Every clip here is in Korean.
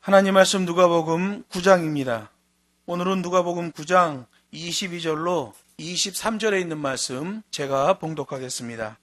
하나님 말씀 누가복음 9장입니다. 오늘은 누가복음 9장 22절로 23절에 있는 말씀 제가 봉독하겠습니다.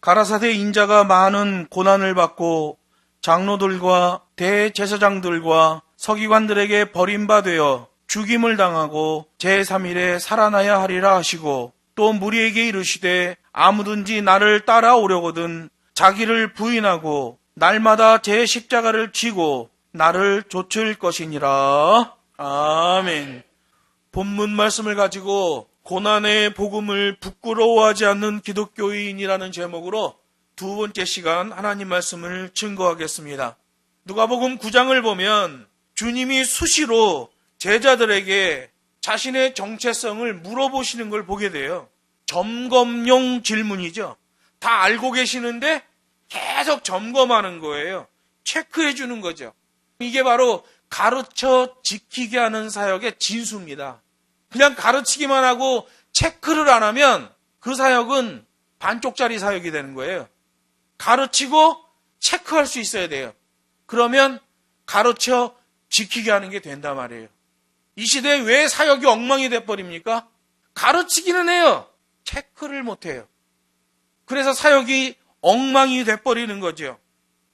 가라사대 인자가 많은 고난을 받고 장로들과 대제사장들과 서기관들에게 버림받아 죽임을 당하고 제3일에 살아나야 하리라 하시고, 또 무리에게 이르시되 아무든지 나를 따라오려거든 자기를 부인하고 날마다 제 십자가를 지고 나를 좇을 것이니라. 아멘. 본문 말씀을 가지고 고난의 복음을 부끄러워하지 않는 기독교인이라는 제목으로 두 번째 시간 하나님 말씀을 증거하겠습니다. 누가복음 9장을 보면 주님이 수시로 제자들에게 자신의 정체성을 물어보시는 걸 보게 돼요. 점검용 질문이죠. 다 알고 계시는데 계속 점검하는 거예요. 체크해 주는 거죠. 이게 바로 가르쳐 지키게 하는 사역의 진수입니다. 그냥 가르치기만 하고 체크를 안 하면 그 사역은 반쪽짜리 사역이 되는 거예요. 가르치고 체크할 수 있어야 돼요. 그러면 가르쳐 지키게 하는 게 된단 말이에요. 이 시대에 왜 사역이 엉망이 돼버립니까? 가르치기는 해요. 체크를 못해요. 그래서 사역이 엉망이 돼버리는 거죠.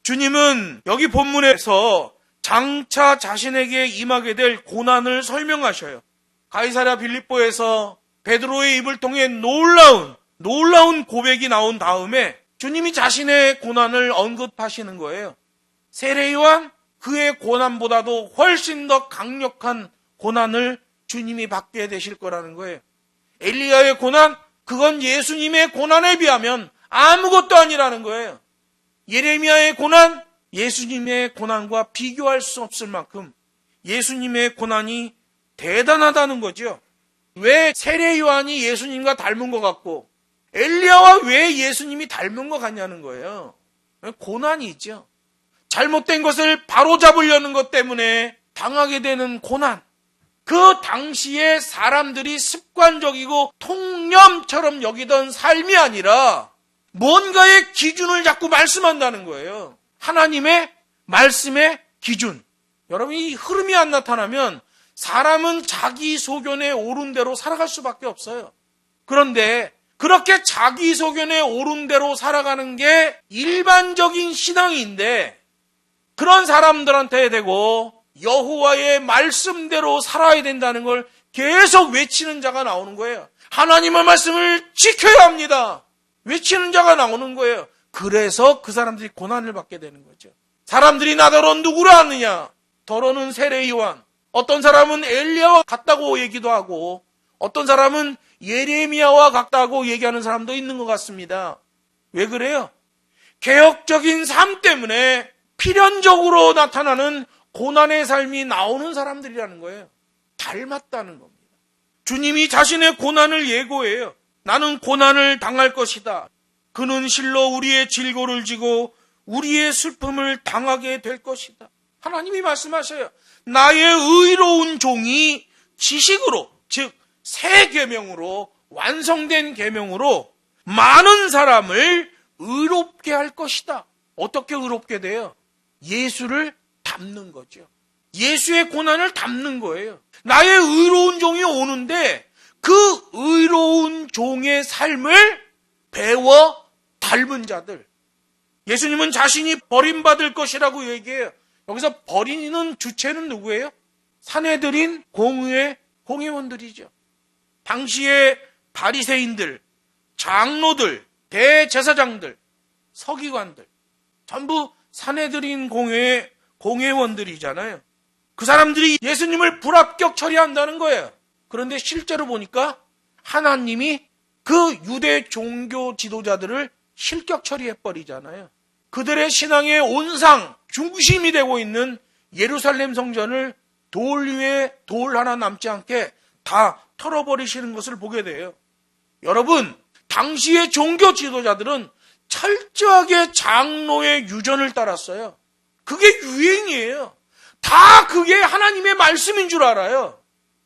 주님은 여기 본문에서 장차 자신에게 임하게 될 고난을 설명하셔요. 가이사랴 빌립보에서 베드로의 입을 통해 놀라운 고백이 나온 다음에 주님이 자신의 고난을 언급하시는 거예요. 세례요한 그의 고난보다도 훨씬 더 강력한 고난을 주님이 받게 되실 거라는 거예요. 엘리야의 고난, 그건 예수님의 고난에 비하면 아무것도 아니라는 거예요. 예레미야의 고난, 예수님의 고난과 비교할 수 없을 만큼 예수님의 고난이 대단하다는 거죠. 왜 세례 요한이 예수님과 닮은 것 같고 엘리야와 왜 예수님이 닮은 것 같냐는 거예요. 고난이 있죠. 잘못된 것을 바로잡으려는 것 때문에 당하게 되는 고난. 그 당시에 사람들이 습관적이고 통념처럼 여기던 삶이 아니라 뭔가의 기준을 자꾸 말씀한다는 거예요. 하나님의 말씀의 기준. 여러분, 이 흐름이 안 나타나면 사람은 자기 소견에 오른 대로 살아갈 수밖에 없어요. 그런데 그렇게 자기 소견에 오른 대로 살아가는 게 일반적인 신앙인데, 그런 사람들한테 대고 여호와의 말씀대로 살아야 된다는 걸 계속 외치는 자가 나오는 거예요. 하나님의 말씀을 지켜야 합니다. 외치는 자가 나오는 거예요. 그래서 그 사람들이 고난을 받게 되는 거죠. 사람들이 나더러 누구라 하느냐? 더러는 세례 요한. 어떤 사람은 엘리야와 같다고 얘기도 하고 어떤 사람은 예레미야와 같다고 얘기하는 사람도 있는 것 같습니다. 왜 그래요? 개혁적인 삶 때문에 필연적으로 나타나는 고난의 삶이 나오는 사람들이라는 거예요. 닮았다는 겁니다. 주님이 자신의 고난을 예고해요. 나는 고난을 당할 것이다. 그는 실로 우리의 질고를 지고 우리의 슬픔을 당하게 될 것이다. 하나님이 말씀하셔요. 나의 의로운 종이 지식으로, 즉 새 계명으로, 완성된 계명으로 많은 사람을 의롭게 할 것이다. 어떻게 의롭게 돼요? 예수를 닮는 거죠. 예수의 고난을 닮는 거예요. 나의 의로운 종이 오는데 그 의로운 종의 삶을 배워 닮은 자들. 예수님은 자신이 버림받을 것이라고 얘기해요. 여기서 버리는 주체는 누구예요? 산헤드린 공회원들이죠. 당시의 바리새인들, 장로들, 대제사장들, 서기관들, 전부 산헤드린 공회원들이잖아요. 그 사람들이 예수님을 불합격 처리한다는 거예요. 그런데 실제로 보니까 하나님이 그 유대 종교 지도자들을 실격 처리해버리잖아요. 그들의 신앙의 온상, 중심이 되고 있는 예루살렘 성전을 돌 위에 돌 하나 남지 않게 다 털어버리시는 것을 보게 돼요. 여러분, 당시의 종교 지도자들은 철저하게 장로의 유전을 따랐어요. 그게 유행이에요. 다 그게 하나님의 말씀인 줄 알아요.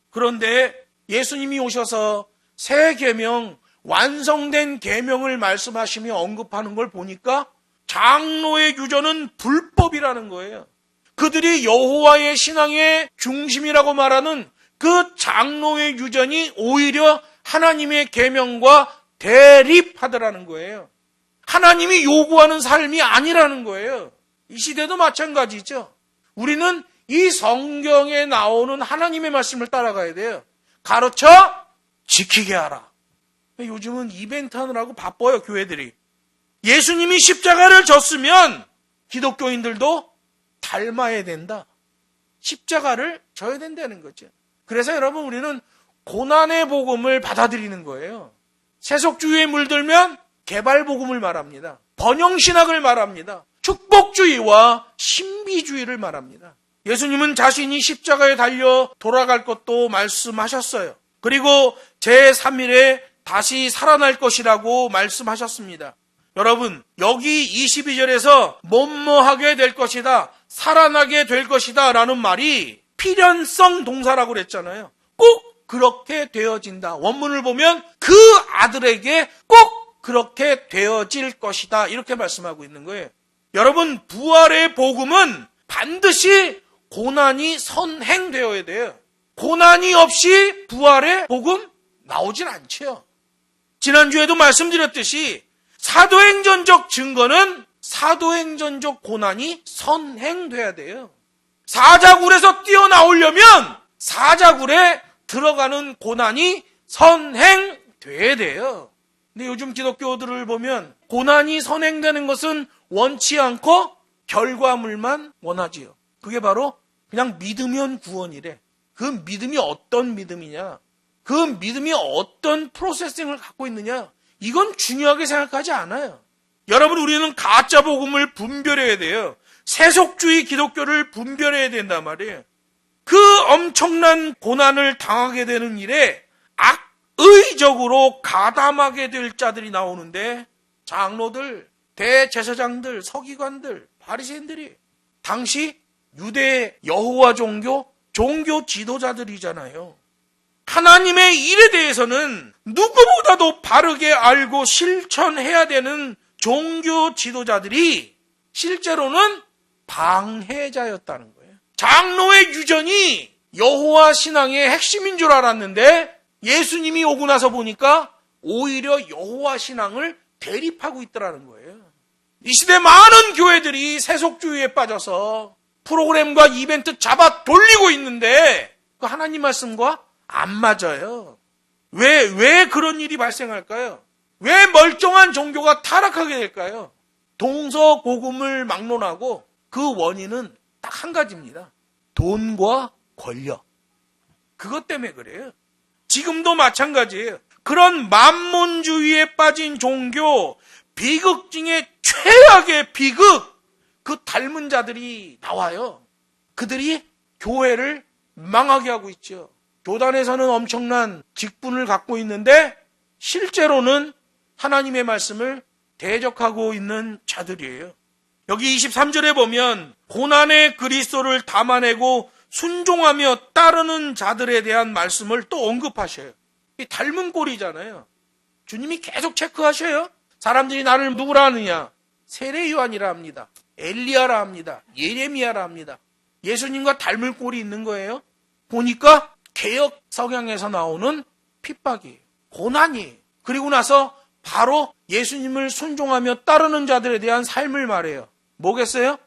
그런데 예수님이 오셔서 새 계명, 완성된 계명을 말씀하시며 언급하는 걸 보니까 장로의 유전은 불법이라는 거예요. 그들이 여호와의 신앙의 중심이라고 말하는 그 장로의 유전이 오히려 하나님의 계명과 대립하더라는 거예요. 하나님이 요구하는 삶이 아니라는 거예요. 이 시대도 마찬가지죠. 우리는 이 성경에 나오는 하나님의 말씀을 따라가야 돼요. 가르쳐 지키게 하라. 요즘은 이벤트 하느라고 바빠요, 교회들이. 예수님이 십자가를 졌으면 기독교인들도 닮아야 된다. 십자가를 져야 된다는 거죠. 그래서 여러분, 우리는 고난의 복음을 받아들이는 거예요. 세속주의에 물들면 개발복음을 말합니다. 번영신학을 말합니다. 축복주의와 신비주의를 말합니다. 예수님은 자신이 십자가에 달려 돌아갈 것도 말씀하셨어요. 그리고 제3일에 다시 살아날 것이라고 말씀하셨습니다. 여러분, 여기 22절에서 뭐뭐하게 될 것이다, 살아나게 될 것이다 라는 말이 필연성 동사라고 그랬잖아요. 꼭 그렇게 되어진다. 원문을 보면 그 아들에게 꼭 그렇게 되어질 것이다, 이렇게 말씀하고 있는 거예요. 여러분, 부활의 복음은 반드시 고난이 선행되어야 돼요. 고난이 없이 부활의 복음 나오진 않죠. 지난주에도 말씀드렸듯이 사도행전적 증거는 사도행전적 고난이 선행돼야 돼요. 사자굴에서 뛰어나오려면 사자굴에 들어가는 고난이 선행돼야 돼요. 근데 요즘 기독교들을 보면 고난이 선행되는 것은 원치 않고 결과물만 원하지요. 그게 바로 그냥 믿으면 구원이래. 그 믿음이 어떤 믿음이냐, 그 믿음이 어떤 프로세싱을 갖고 있느냐, 이건 중요하게 생각하지 않아요. 여러분, 우리는 가짜 복음을 분별해야 돼요. 세속주의 기독교를 분별해야 된단 말이에요. 그 엄청난 고난을 당하게 되는 일에 악의적으로 가담하게 될 자들이 나오는데, 장로들, 대제사장들, 서기관들, 바리새인들이 당시 유대 여호와 종교 지도자들이잖아요. 하나님의 일에 대해서는 누구보다도 바르게 알고 실천해야 되는 종교 지도자들이 실제로는 방해자였다는 거예요. 장로의 유전이 여호와 신앙의 핵심인 줄 알았는데 예수님이 오고 나서 보니까 오히려 여호와 신앙을 대립하고 있더라는 거예요. 이 시대 많은 교회들이 세속주의에 빠져서 프로그램과 이벤트 잡아 돌리고 있는데 그 하나님 말씀과 안 맞아요. 왜 그런 일이 발생할까요? 왜 멀쩡한 종교가 타락하게 될까요? 동서고금을 막론하고 그 원인은 딱 한 가지입니다. 돈과 권력. 그것 때문에 그래요. 지금도 마찬가지예요. 그런 만몬주의에 빠진 종교, 비극 중에 최악의 비극, 그 닮은 자들이 나와요. 그들이 교회를 망하게 하고 있죠. 교단에서는 엄청난 직분을 갖고 있는데 실제로는 하나님의 말씀을 대적하고 있는 자들이에요. 여기 23절에 보면 고난의 그리스도를 담아내고 순종하며 따르는 자들에 대한 말씀을 또 언급하셔요. 이 닮은 꼴이잖아요. 주님이 계속 체크하셔요. 사람들이 나를 누구라 하느냐? 세례 요한이라 합니다. 엘리야라 합니다. 예레미야라 합니다. 예수님과 닮을 꼴이 있는 거예요. 보니까 개역 성향에서 나오는 핍박이에요. 고난이에요. 그리고 나서 바로 예수님을 순종하며 따르는 자들에 대한 삶을 말해요. 뭐겠어요?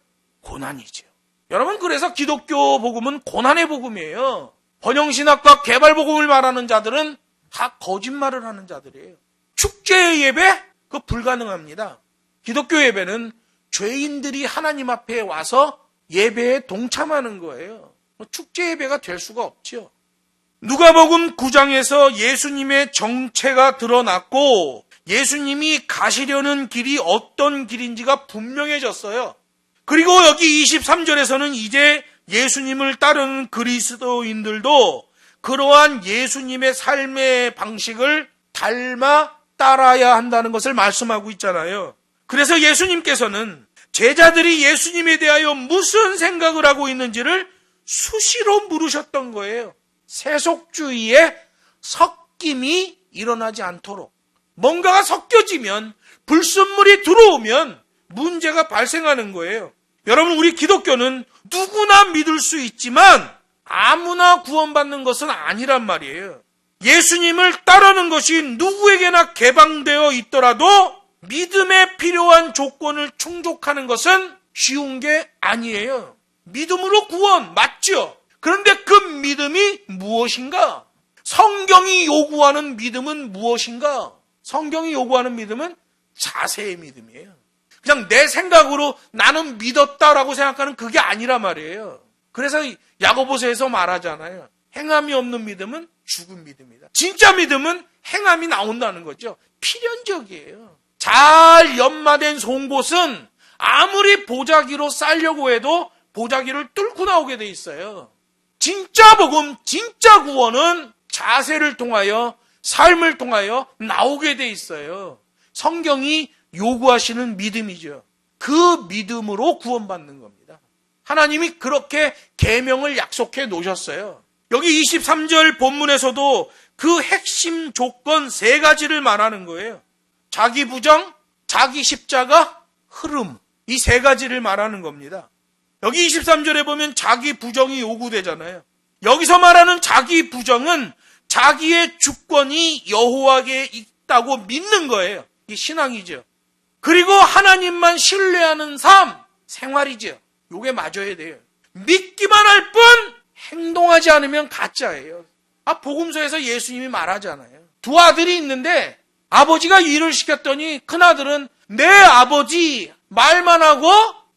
고난이죠. 여러분, 그래서 기독교 복음은 고난의 복음이에요. 번영신학과 개발복음을 말하는 자들은 다 거짓말을 하는 자들이에요. 축제 예배? 그거 불가능합니다. 기독교 예배는 죄인들이 하나님 앞에 와서 예배에 동참하는 거예요. 축제 예배가 될 수가 없죠. 누가복음 9장에서 예수님의 정체가 드러났고 예수님이 가시려는 길이 어떤 길인지가 분명해졌어요. 그리고 여기 23절에서는 이제 예수님을 따르는 그리스도인들도 그러한 예수님의 삶의 방식을 닮아 따라야 한다는 것을 말씀하고 있잖아요. 그래서 예수님께서는 제자들이 예수님에 대하여 무슨 생각을 하고 있는지를 수시로 물으셨던 거예요. 세속주의에 섞임이 일어나지 않도록. 뭔가가 섞여지면 불순물이 들어오면 문제가 발생하는 거예요. 여러분, 우리 기독교는 누구나 믿을 수 있지만 아무나 구원받는 것은 아니란 말이에요. 예수님을 따르는 것이 누구에게나 개방되어 있더라도 믿음에 필요한 조건을 충족하는 것은 쉬운 게 아니에요. 믿음으로 구원, 맞죠? 그런데 그 믿음이 무엇인가? 성경이 요구하는 믿음은 무엇인가? 성경이 요구하는 믿음은 자세의 믿음이에요. 그냥 내 생각으로 나는 믿었다라고 생각하는 그게 아니란 말이에요. 그래서 야고보서에서 말하잖아요. 행함이 없는 믿음은 죽은 믿음이다. 진짜 믿음은 행함이 나온다는 거죠. 필연적이에요. 잘 연마된 송곳은 아무리 보자기로 쌀려고 해도 보자기를 뚫고 나오게 돼 있어요. 진짜 복음, 진짜 구원은 자세를 통하여, 삶을 통하여 나오게 돼 있어요. 성경이 요구하시는 믿음이죠. 그 믿음으로 구원받는 겁니다. 하나님이 그렇게 계명을 약속해 놓으셨어요. 여기 23절 본문에서도 그 핵심 조건 3가지를 말하는 거예요. 자기 부정, 자기 십자가, 흐름. 이 3가지를 말하는 겁니다. 여기 23절에 보면 자기 부정이 요구되잖아요. 여기서 말하는 자기 부정은 자기의 주권이 여호와께 있다고 믿는 거예요. 이게 신앙이죠. 그리고 하나님만 신뢰하는 삶, 생활이죠. 요게 맞아야 돼요. 믿기만 할 뿐 행동하지 않으면 가짜예요. 복음서에서 예수님이 말하잖아요. 2 아들이 있는데 아버지가 일을 시켰더니 큰아들은 내 아버지 말만 하고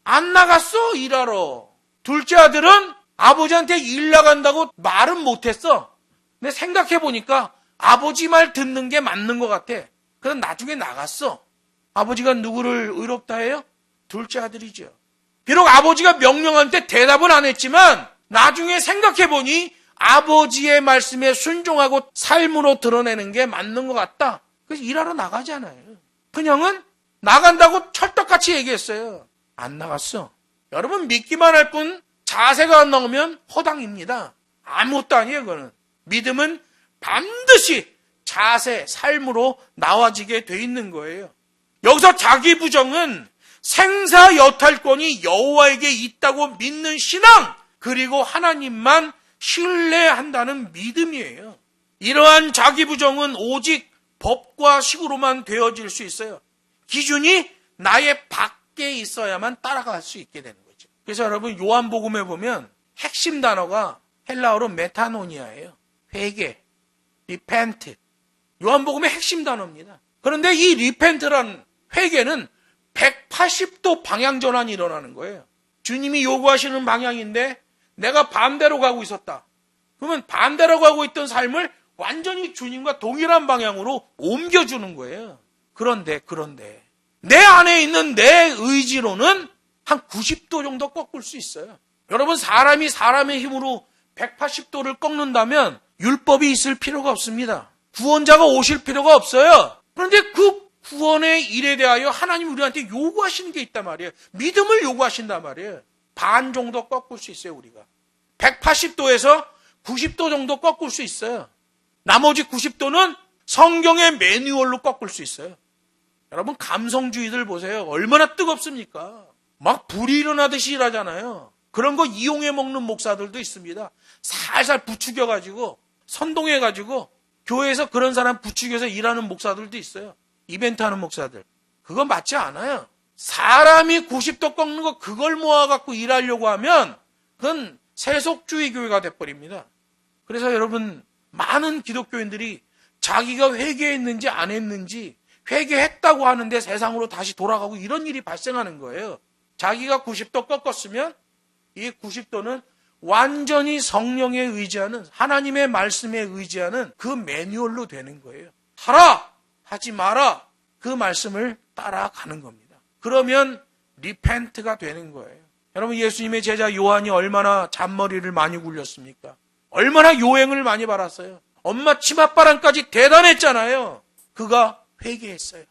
안 나갔어, 일하러. 둘째 아들은 아버지한테 일 나간다고 말은 못했어. 근데 생각해보니까 아버지 말 듣는 게 맞는 것 같아. 그래서 나중에 나갔어. 아버지가 누구를 의롭다 해요? 둘째 아들이죠. 비록 아버지가 명령한 때 대답은 안 했지만 나중에 생각해보니 아버지의 말씀에 순종하고 삶으로 드러내는 게 맞는 것 같다. 그래서 일하러 나가잖아요. 그냥은 나간다고 철떡같이 얘기했어요. 안 나갔어. 여러분, 믿기만 할 뿐 자세가 안 나오면 허당입니다. 아무것도 아니에요, 그거는. 믿음은 반드시 자세, 삶으로 나와지게 돼 있는 거예요. 여기서 자기 부정은 생사 여탈권이 여호와에게 있다고 믿는 신앙, 그리고 하나님만 신뢰한다는 믿음이에요. 이러한 자기 부정은 오직 법과 식으로만 되어질 수 있어요. 기준이 나의 밖에 있어야만 따라갈 수 있게 되는 거죠. 그래서 여러분, 요한복음에 보면 핵심 단어가 헬라어로 메타노니아예요. 회개, repent. 요한복음의 핵심 단어입니다. 그런데 이 repent라는 회개는 180도 방향 전환이 일어나는 거예요. 주님이 요구하시는 방향인데 내가 반대로 가고 있었다. 그러면 반대로 가고 있던 삶을 완전히 주님과 동일한 방향으로 옮겨주는 거예요. 그런데 내 안에 있는 내 의지로는 한 90도 정도 꺾을 수 있어요. 여러분, 사람이 사람의 힘으로 180도를 꺾는다면 율법이 있을 필요가 없습니다. 구원자가 오실 필요가 없어요. 그런데 그 구원의 일에 대하여 하나님 우리한테 요구하시는 게 있단 말이에요. 믿음을 요구하신단 말이에요. 반 정도 꺾을 수 있어요, 우리가. 180도에서 90도 정도 꺾을 수 있어요. 나머지 90도는 성경의 매뉴얼로 꺾을 수 있어요. 여러분, 감성주의들 보세요. 얼마나 뜨겁습니까? 막 불이 일어나듯이 일하잖아요. 그런 거 이용해 먹는 목사들도 있습니다. 살살 부추겨가지고, 선동해가지고, 교회에서 그런 사람 부추겨서 일하는 목사들도 있어요. 이벤트 하는 목사들. 그거 맞지 않아요. 사람이 90도 꺾는 거 그걸 모아갖고 일하려고 하면 그건 세속주의 교회가 돼버립니다. 그래서 여러분, 많은 기독교인들이 자기가 회개했는지 안 했는지 회개했다고 하는데 세상으로 다시 돌아가고 이런 일이 발생하는 거예요. 자기가 90도 꺾었으면 이 90도는 완전히 성령에 의지하는, 하나님의 말씀에 의지하는 그 매뉴얼로 되는 거예요. 하라! 하지 마라! 그 말씀을 따라가는 겁니다. 그러면 리펜트가 되는 거예요. 여러분, 예수님의 제자 요한이 얼마나 잔머리를 많이 굴렸습니까? 얼마나 요행을 많이 받았어요. 엄마 치맛바람까지 대단했잖아요. 그가 회개했어요.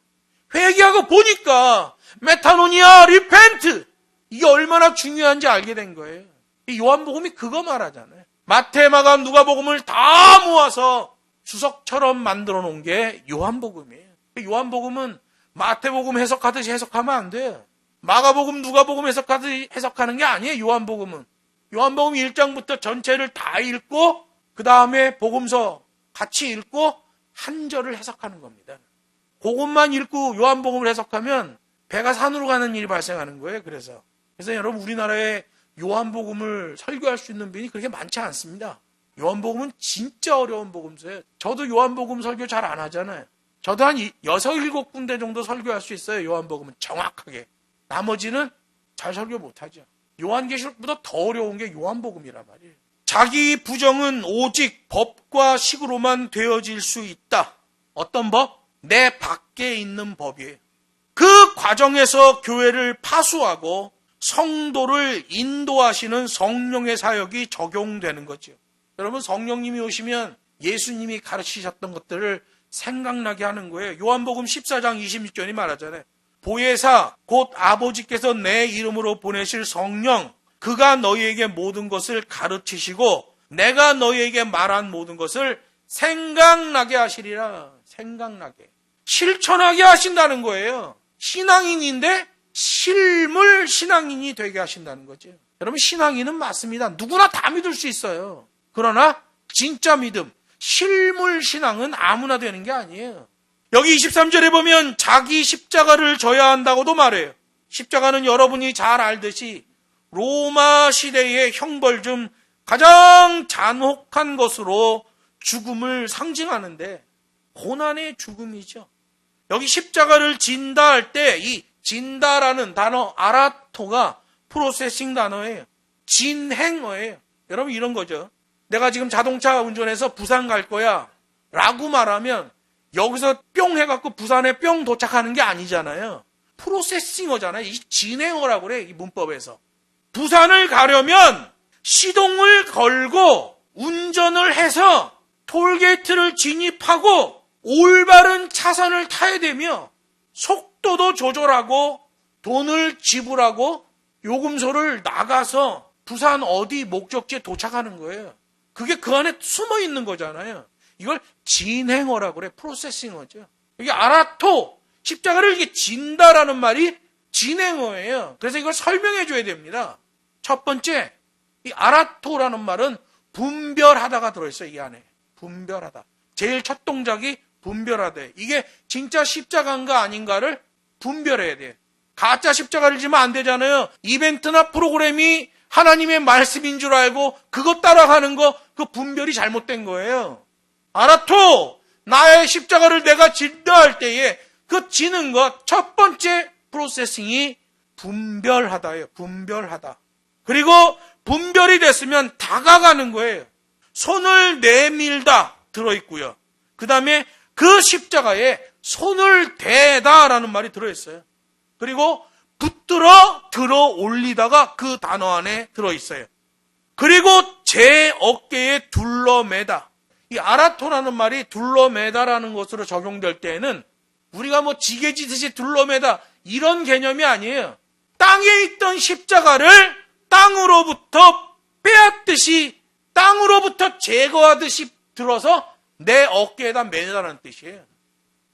회개하고 보니까 메타노니아, 리펜트, 이게 얼마나 중요한지 알게 된 거예요. 이 요한복음이 그거 말하잖아요. 마태, 마가, 누가복음을 다 모아서 주석처럼 만들어 놓은 게 요한복음이에요. 요한복음은 마태복음 해석하듯이 해석하면 안 돼요. 마가복음, 누가복음 해석하는 게 아니에요. 요한복음은. 요한복음 1장부터 전체를 다 읽고 그 다음에 복음서 같이 읽고 한 절을 해석하는 겁니다. 그것만 읽고 요한복음을 해석하면 배가 산으로 가는 일이 발생하는 거예요. 그래서 여러분, 우리나라에 요한복음을 설교할 수 있는 분이 그렇게 많지 않습니다. 요한복음은 진짜 어려운 복음서예요. 저도 요한복음 설교 잘 안 하잖아요. 저도 한 6, 7군데 정도 설교할 수 있어요. 요한복음은 정확하게. 나머지는 잘 설교 못하죠. 요한계시록보다 더 어려운 게 요한복음이란 말이에요. 자기 부정은 오직 법과 식으로만 되어질 수 있다. 어떤 법? 내 밖에 있는 법이에요. 그 과정에서 교회를 파수하고 성도를 인도하시는 성령의 사역이 적용되는 거죠. 여러분, 성령님이 오시면 예수님이 가르치셨던 것들을 생각나게 하는 거예요. 요한복음 14장 26절이 말하잖아요. 보혜사 곧 아버지께서 내 이름으로 보내실 성령, 그가 너희에게 모든 것을 가르치시고 내가 너희에게 말한 모든 것을 생각나게 하시리라. 생각나게. 실천하게 하신다는 거예요. 신앙인인데 실물 신앙인이 되게 하신다는 거죠. 여러분, 신앙인은 맞습니다. 누구나 다 믿을 수 있어요. 그러나 진짜 믿음, 실물 신앙은 아무나 되는 게 아니에요. 여기 23절에 보면 자기 십자가를 져야 한다고도 말해요. 십자가는 여러분이 잘 알듯이 로마 시대의 형벌 중 가장 잔혹한 것으로 죽음을 상징하는데 고난의 죽음이죠. 여기 십자가를 진다 할 때 이 진다라는 단어 아라토가 프로세싱 단어예요. 진행어예요. 여러분, 이런 거죠. 내가 지금 자동차 운전해서 부산 갈 거야 라고 말하면 여기서 뿅 해갖고 부산에 뿅 도착하는 게 아니잖아요. 프로세싱어잖아요. 이 진행어라고 그래, 이 문법에서. 부산을 가려면 시동을 걸고 운전을 해서 톨게이트를 진입하고 올바른 차선을 타야 되며 속도도 조절하고 돈을 지불하고 요금소를 나가서 부산 어디 목적지에 도착하는 거예요. 그게 그 안에 숨어 있는 거잖아요. 이걸 진행어라고 그래. 프로세싱어죠. 이게 아라토, 십자가를 이렇게 진다라는 말이 진행어예요. 그래서 이걸 설명해 줘야 됩니다. 첫 번째, 이 아라토라는 말은 분별하다가 들어있어요. 이 안에. 분별하다. 제일 첫 동작이 분별하다. 이게 진짜 십자가인가 아닌가를 분별해야 돼요. 가짜 십자가를 지면 안 되잖아요. 이벤트나 프로그램이 하나님의 말씀인 줄 알고 그것 따라가는 거, 그 분별이 잘못된 거예요. 아라토, 나의 십자가를 내가 진다 할 때에 그 지는 것, 첫 번째 프로세싱이 분별하다예요. 분별하다. 그리고 분별이 됐으면 다가가는 거예요. 손을 내밀다 들어있고요. 그 다음에 그 십자가에 손을 대다라는 말이 들어있어요. 그리고 붙들어 들어 올리다가 그 단어 안에 들어있어요. 그리고 제 어깨에 둘러매다. 이 아라토라는 말이 둘러매다라는 것으로 적용될 때에는 우리가 뭐 지게지듯이 둘러매다 이런 개념이 아니에요. 땅에 있던 십자가를 땅으로부터 빼앗듯이 땅으로부터 제거하듯이 들어서 내 어깨에다 매다라는 뜻이에요.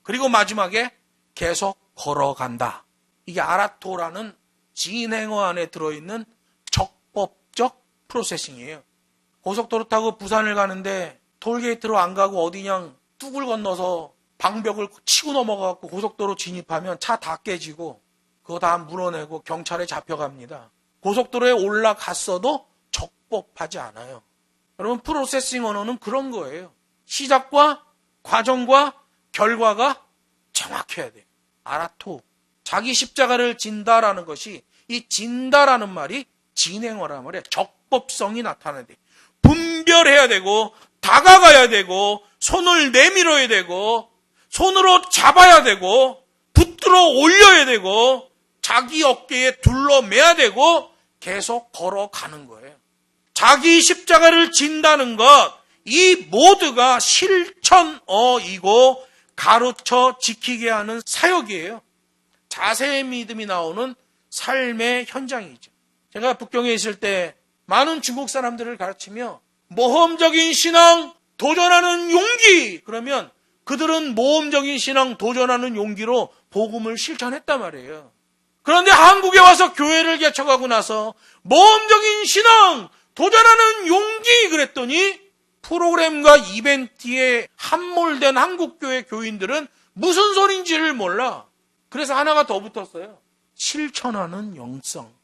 그리고 마지막에 계속 걸어간다. 이게 아라토라는 진행어 안에 들어있는 적법적 프로세싱이에요. 고속도로 타고 부산을 가는데 톨게이트로 안 가고 어디 그냥 뚝을 건너서 방벽을 치고 넘어가고 고속도로 진입하면 차 다 깨지고 그거 다 물어내고 경찰에 잡혀갑니다. 고속도로에 올라갔어도 적법하지 않아요. 여러분, 프로세싱 언어는 그런 거예요. 시작과 과정과 결과가 정확해야 돼요. 아라토. 자기 십자가를 진다라는 것이, 이 진다라는 말이 진행어란 말이에요. 적법성이 나타나야 돼요. 분별해야 되고 다가가야 되고 손을 내밀어야 되고 손으로 잡아야 되고 붙들어 올려야 되고 자기 어깨에 둘러매야 되고 계속 걸어가는 거예요. 자기 십자가를 진다는 것, 이 모두가 실천어이고 가르쳐 지키게 하는 사역이에요. 자세의 믿음이 나오는 삶의 현장이죠. 제가 북경에 있을 때 많은 중국 사람들을 가르치며 모험적인 신앙 도전하는 용기, 그러면 그들은 모험적인 신앙 도전하는 용기로 복음을 실천했단 말이에요. 그런데 한국에 와서 교회를 개척하고 나서 모험적인 신앙, 도전하는 용기 그랬더니 프로그램과 이벤트에 함몰된 한국교회 교인들은 무슨 소린지를 몰라. 그래서 하나가 더 붙었어요. 실천하는 영성.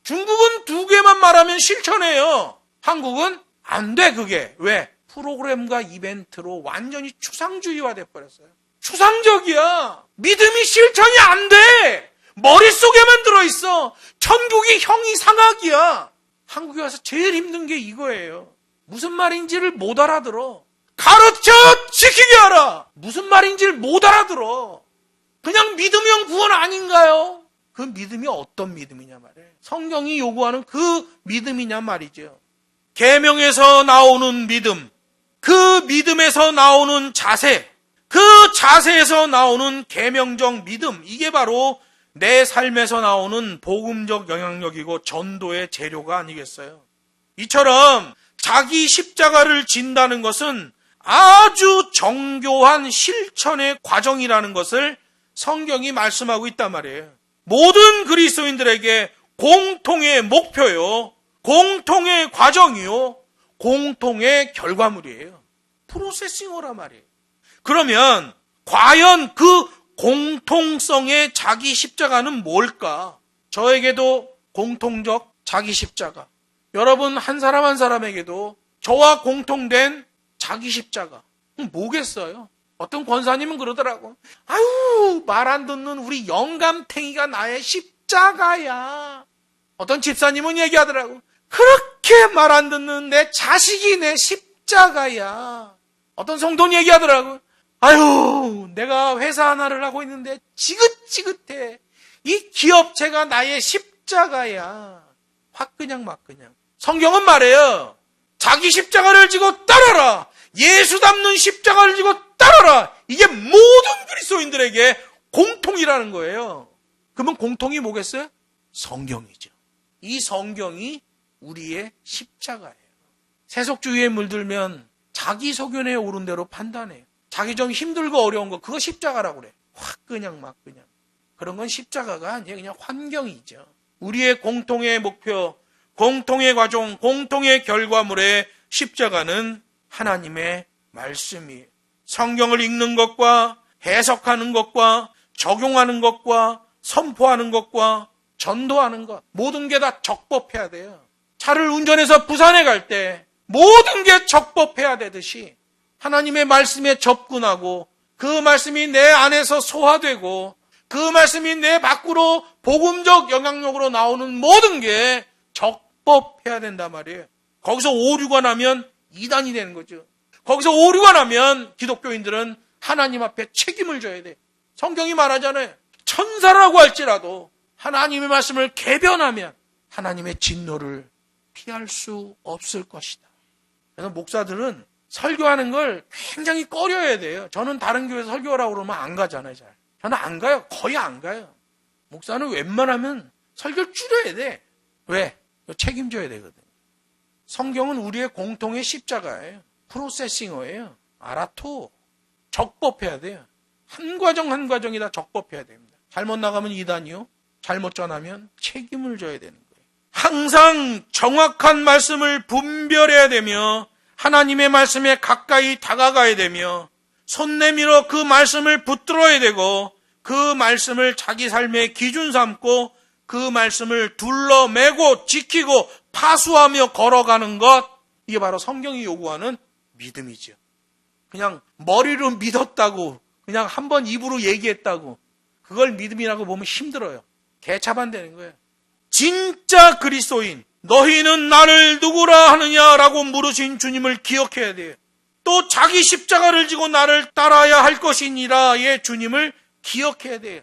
중국은 2개만 말하면 실천해요. 한국은 안 돼, 그게. 왜? 프로그램과 이벤트로 완전히 추상주의화 돼버렸어요. 추상적이야. 믿음이 실천이 안 돼. 머릿속에만 들어있어. 천국이 형이상학이야. 한국에 와서 제일 힘든 게 이거예요. 무슨 말인지를 못 알아들어. 가르쳐 지키게 하라. 무슨 말인지를 못 알아들어. 그냥 믿으면 구원 아닌가요? 그 믿음이 어떤 믿음이냐 말이에요. 성경이 요구하는 그 믿음이냐 말이죠. 계명에서 나오는 믿음, 그 믿음에서 나오는 자세, 그 자세에서 나오는 계명적 믿음, 이게 바로 내 삶에서 나오는 복음적 영향력이고 전도의 재료가 아니겠어요? 이처럼 자기 십자가를 진다는 것은 아주 정교한 실천의 과정이라는 것을 성경이 말씀하고 있단 말이에요. 모든 그리스도인들에게 공통의 목표요, 공통의 과정이요, 공통의 결과물이에요. 프로세싱어란 말이에요. 그러면 과연 그 공통성의 자기 십자가는 뭘까? 저에게도 공통적 자기 십자가, 여러분 한 사람 한 사람에게도 저와 공통된 자기 십자가 뭐겠어요? 어떤 권사님은 그러더라고. 아유, 말 안 듣는 우리 영감탱이가 나의 십자가야. 어떤 집사님은 얘기하더라고. 그렇게 말 안 듣는 내 자식이 내 십자가야. 어떤 성도는 얘기하더라고. 아유, 내가 회사 하나를 하고 있는데 지긋지긋해. 이 기업체가 나의 십자가야. 화그냥 막그냥. 성경은 말해요. 자기 십자가를 지고 따라라. 예수 닮는 십자가를 지고 따라라. 이게 모든 그리스도인들에게 공통이라는 거예요. 그러면 공통이 뭐겠어요? 성경이죠. 이 성경이 우리의 십자가예요. 세속주의에 물들면 자기 소견에 오른 대로 판단해요. 자기 좀 힘들고 어려운 거 그거 십자가라고 그래. 확 그냥 막 그냥. 그런 건 십자가가 아니에요. 그냥 환경이죠. 우리의 공통의 목표, 공통의 과정, 공통의 결과물의 십자가는 하나님의 말씀이에요. 성경을 읽는 것과 해석하는 것과 적용하는 것과 선포하는 것과 전도하는 것, 모든 게 다 적법해야 돼요. 차를 운전해서 부산에 갈 때 모든 게 적법해야 되듯이 하나님의 말씀에 접근하고 그 말씀이 내 안에서 소화되고 그 말씀이 내 밖으로 복음적 영향력으로 나오는 모든 게 적법해야 된단 말이에요. 거기서 오류가 나면 이단이 되는 거죠. 거기서 오류가 나면 기독교인들은 하나님 앞에 책임을 져야 돼. 성경이 말하잖아요. 천사라고 할지라도 하나님의 말씀을 개변하면 하나님의 진노를 피할 수 없을 것이다. 그래서 목사들은 설교하는 걸 굉장히 꺼려야 돼요. 저는 다른 교회에서 설교하라고 그러면 안 가잖아요. 잘. 저는 안 가요. 거의 안 가요. 목사는 웬만하면 설교를 줄여야 돼. 왜? 책임져야 되거든요. 성경은 우리의 공통의 십자가예요. 프로세싱어예요. 아라토. 적법해야 돼요. 한 과정 한 과정이 다 적법해야 됩니다. 잘못 나가면 이단이요. 잘못 전하면 책임을 져야 되는 거예요. 항상 정확한 말씀을 분별해야 되며 하나님의 말씀에 가까이 다가가야 되며 손 내밀어 그 말씀을 붙들어야 되고 그 말씀을 자기 삶의 기준 삼고 그 말씀을 둘러매고 지키고 파수하며 걸어가는 것, 이게 바로 성경이 요구하는 믿음이죠. 그냥 머리로 믿었다고 그냥 한번 입으로 얘기했다고 그걸 믿음이라고 보면 힘들어요. 개차반되는 거예요. 진짜 그리스도인, 너희는 나를 누구라 하느냐라고 물으신 주님을 기억해야 돼요. 또 자기 십자가를 지고 나를 따라야 할 것이니라의 주님을 기억해야 돼요.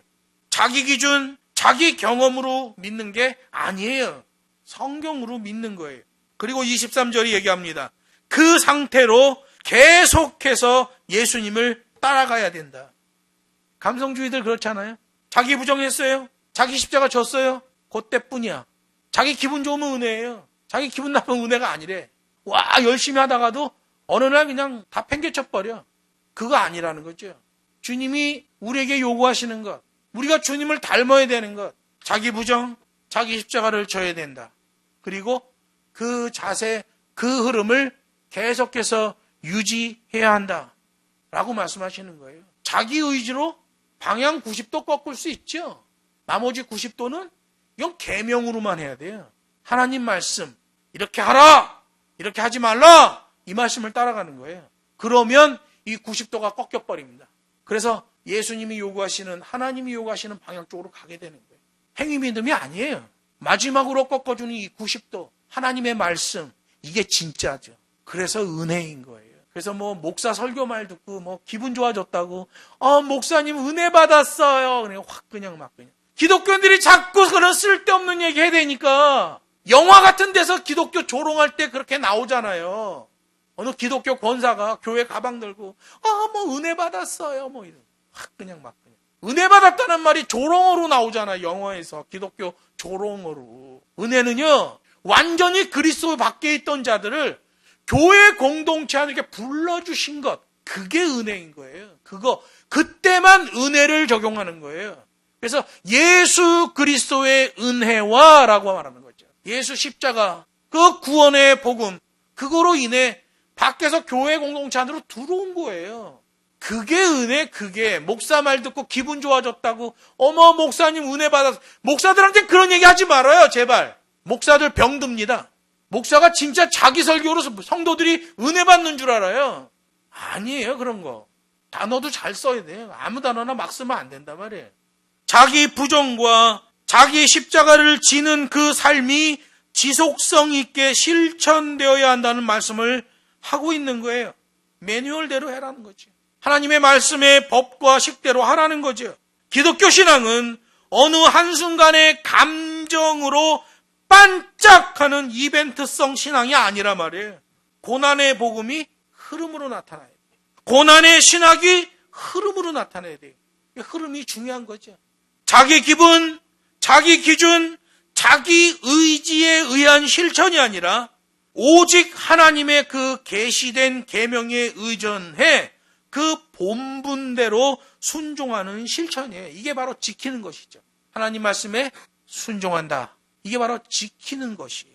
자기 기준, 자기 경험으로 믿는 게 아니에요. 성경으로 믿는 거예요. 그리고 23절이 얘기합니다. 그 상태로 계속해서 예수님을 따라가야 된다. 감성주의들 그렇잖아요. 자기 부정했어요. 자기 십자가 졌어요. 그때뿐이야. 자기 기분 좋으면 은혜예요. 자기 기분 나쁘면 은혜가 아니래. 와, 열심히 하다가도 어느 날 그냥 다 팽개쳐버려. 그거 아니라는 거죠. 주님이 우리에게 요구하시는 것, 우리가 주님을 닮아야 되는 것, 자기 부정, 자기 십자가를 져야 된다. 그리고 그 자세, 그 흐름을 계속해서 유지해야 한다. 라고 말씀하시는 거예요. 자기 의지로 방향 90도 꺾을 수 있죠. 나머지 90도는 이건 계명으로만 해야 돼요. 하나님 말씀, 이렇게 하라! 이렇게 하지 말라! 이 말씀을 따라가는 거예요. 그러면 이 90도가 꺾여버립니다. 그래서 예수님이 요구하시는, 하나님이 요구하시는 방향 쪽으로 가게 되는 거예요. 행위 믿음이 아니에요. 마지막으로 꺾어주는 이 90도, 하나님의 말씀, 이게 진짜죠. 그래서 은혜인 거예요. 그래서 목사 설교 말 듣고 기분 좋아졌다고, 목사님 은혜 받았어요. 그냥 막 그냥. 기독교인들이 자꾸 그런 쓸데없는 얘기 해야 되니까 영화 같은 데서 기독교 조롱할 때 그렇게 나오잖아요. 어느 기독교 권사가 교회 가방 들고 은혜 받았어요. 이런. 그냥 막 그냥. 은혜 받았다는 말이 조롱어로 나오잖아요. 영어에서 기독교 조롱어로. 은혜는요, 완전히 그리스도 밖에 있던 자들을 교회 공동체 안에 이렇게 불러주신 것, 그게 은혜인 거예요. 그때만 은혜를 적용하는 거예요. 그래서 예수 그리스도의 은혜와라고 말하는 거죠. 예수 십자가, 그 구원의 복음, 그거로 인해 밖에서 교회 공동체 안으로 들어온 거예요. 그게 은혜, 그게. 목사 말 듣고 기분 좋아졌다고, 목사님 은혜 받았어. 목사들한테 그런 얘기 하지 말아요, 제발. 목사들 병듭니다. 목사가 진짜 자기 설교로 성도들이 은혜 받는 줄 알아요. 아니에요, 그런 거. 단어도 잘 써야 돼요. 아무 단어나 막 쓰면 안 된단 말이에요. 자기 부정과 자기 십자가를 지는 그 삶이 지속성 있게 실천되어야 한다는 말씀을 하고 있는 거예요. 매뉴얼대로 해라는 거죠. 하나님의 말씀의 법과 식대로 하라는 거죠. 기독교 신앙은 어느 한순간의 감정으로 반짝하는 이벤트성 신앙이 아니라 말이에요. 고난의 복음이 흐름으로 나타나야 돼요. 고난의 신학이 흐름으로 나타나야 돼요. 흐름이 중요한 거죠. 자기 기분, 자기 기준, 자기 의지에 의한 실천이 아니라 오직 하나님의 그 계시된 계명에 의존해 그 본분대로 순종하는 실천이에요. 이게 바로 지키는 것이죠. 하나님 말씀에 순종한다. 이게 바로 지키는 것이에요.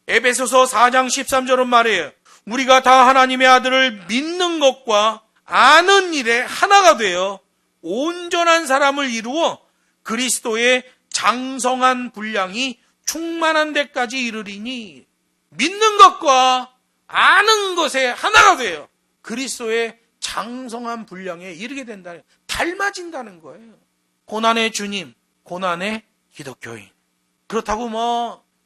에베소서 4장 13절은 말이에요. 우리가 다 하나님의 아들을 믿는 것과 아는 일에 하나가 되어 온전한 사람을 이루어 그리스도의 장성한 분량이 충만한 데까지 이르리니, 믿는 것과 아는 것에 하나가 돼요. 그리스도의 장성한 분량에 이르게 된다는, 닮아진다는 거예요. 고난의 주님, 고난의 기독교인. 그렇다고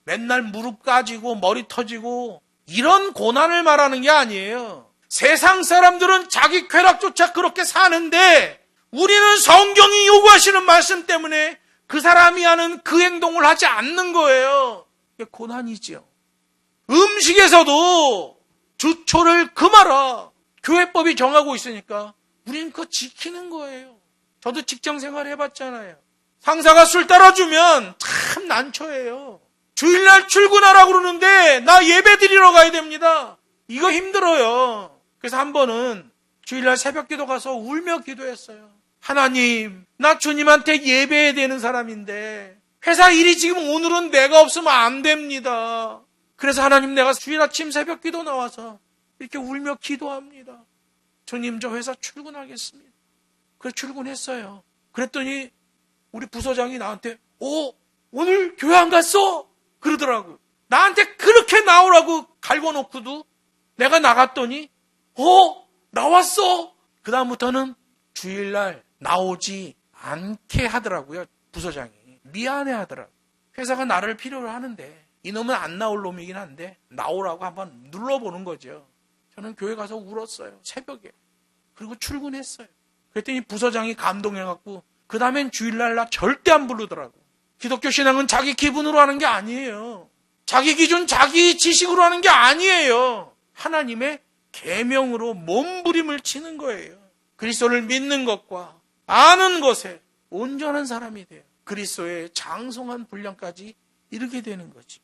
맨날 무릎 까지고 머리 터지고 이런 고난을 말하는 게 아니에요. 세상 사람들은 자기 쾌락조차 그렇게 사는데 우리는 성경이 요구하시는 말씀 때문에 그 사람이 하는 그 행동을 하지 않는 거예요. 이게 고난이죠. 음식에서도 주초를 금하라. 교회법이 정하고 있으니까 우리는 그거 지키는 거예요. 저도 직장생활 해봤잖아요. 상사가 술 따라주면 참 난처해요. 주일날 출근하라고 그러는데 나 예배 드리러 가야 됩니다. 이거 힘들어요. 그래서 한 번은 주일날 새벽기도 가서 울며 기도했어요. 하나님, 나 주님한테 예배해야 되는 사람인데 회사 일이 지금 오늘은 내가 없으면 안 됩니다. 그래서 하나님, 내가 주일 아침 새벽기도 나와서 이렇게 울며 기도합니다. 주님, 저 회사 출근하겠습니다. 그래서 출근했어요. 그랬더니 우리 부서장이 나한테 오늘 교회 안 갔어? 그러더라고요. 나한테 그렇게 나오라고 갈궈놓고도 내가 나갔더니 나왔어? 그 다음부터는 주일날 나오지 않게 하더라고요. 부서장이. 미안해 하더라고요. 회사가 나를 필요로 하는데 이놈은 안 나올 놈이긴 한데 나오라고 한번 눌러보는 거죠. 저는 교회 가서 울었어요. 새벽에. 그리고 출근했어요. 그랬더니 부서장이 감동해갖고 그 다음엔 주일날 나 절대 안 부르더라고. 기독교 신앙은 자기 기분으로 하는 게 아니에요. 자기 기준, 자기 지식으로 하는 게 아니에요. 하나님의 계명으로 몸부림을 치는 거예요. 그리스도를 믿는 것과 아는 것에 온전한 사람이 돼요. 그리스도의 장성한 분량까지 이르게 되는 거지.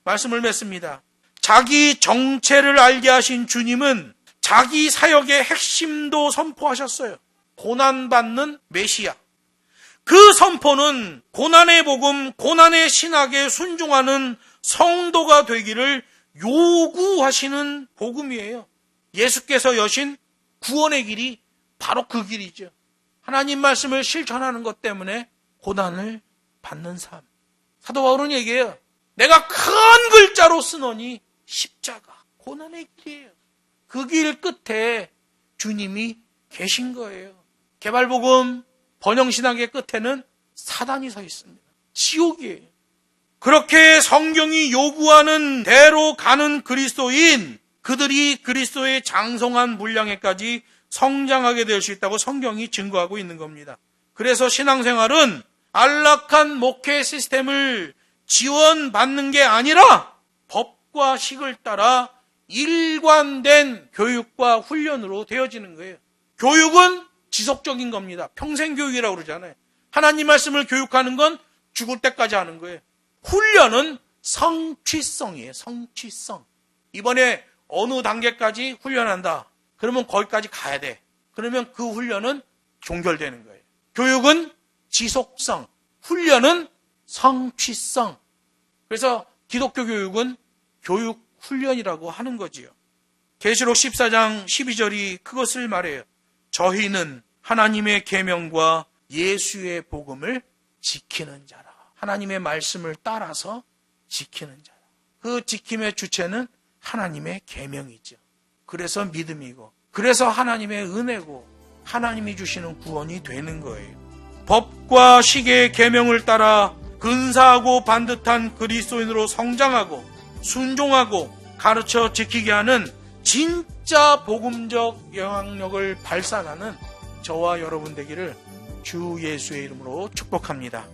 말씀을 맺습니다. 자기 정체를 알게 하신 주님은 자기 사역의 핵심도 선포하셨어요. 고난받는 메시아. 그 선포는 고난의 복음, 고난의 신학에 순종하는 성도가 되기를 요구하시는 복음이에요. 예수께서 여신 구원의 길이 바로 그 길이죠. 하나님 말씀을 실천하는 것 때문에 고난을 받는 삶. 사도 바울은 얘기해요. 내가 큰 글자로 쓰노니 십자가, 고난의 길이에요. 그 길 끝에 주님이 계신 거예요. 개발복음, 번영신학의 끝에는 사단이 서 있습니다. 지옥이에요. 그렇게 성경이 요구하는 대로 가는 그리스도인, 그들이 그리스도의 장성한 분량에까지 성장하게 될 수 있다고 성경이 증거하고 있는 겁니다. 그래서 신앙생활은 안락한 목회 시스템을 지원받는 게 아니라 법과 식을 따라 일관된 교육과 훈련으로 되어지는 거예요. 교육은 지속적인 겁니다. 평생 교육이라고 그러잖아요. 하나님 말씀을 교육하는 건 죽을 때까지 하는 거예요. 훈련은 성취성이에요. 성취성. 이번에 어느 단계까지 훈련한다. 그러면 거기까지 가야 돼. 그러면 그 훈련은 종결되는 거예요. 교육은 지속성, 훈련은 성취성. 그래서 기독교 교육은 교육 훈련이라고 하는 거지요. 계시록 14장 12절이 그것을 말해요. 저희는 하나님의 계명과 예수의 복음을 지키는 자라. 하나님의 말씀을 따라서 지키는 자라. 그 지킴의 주체는 하나님의 계명이죠. 그래서 믿음이고, 그래서 하나님의 은혜고, 하나님이 주시는 구원이 되는 거예요. 법과 식의 계명을 따라 근사하고 반듯한 그리스도인으로 성장하고 순종하고 가르쳐 지키게 하는 진짜 복음적 영향력을 발산하는 저와 여러분 되기를 주 예수의 이름으로 축복합니다.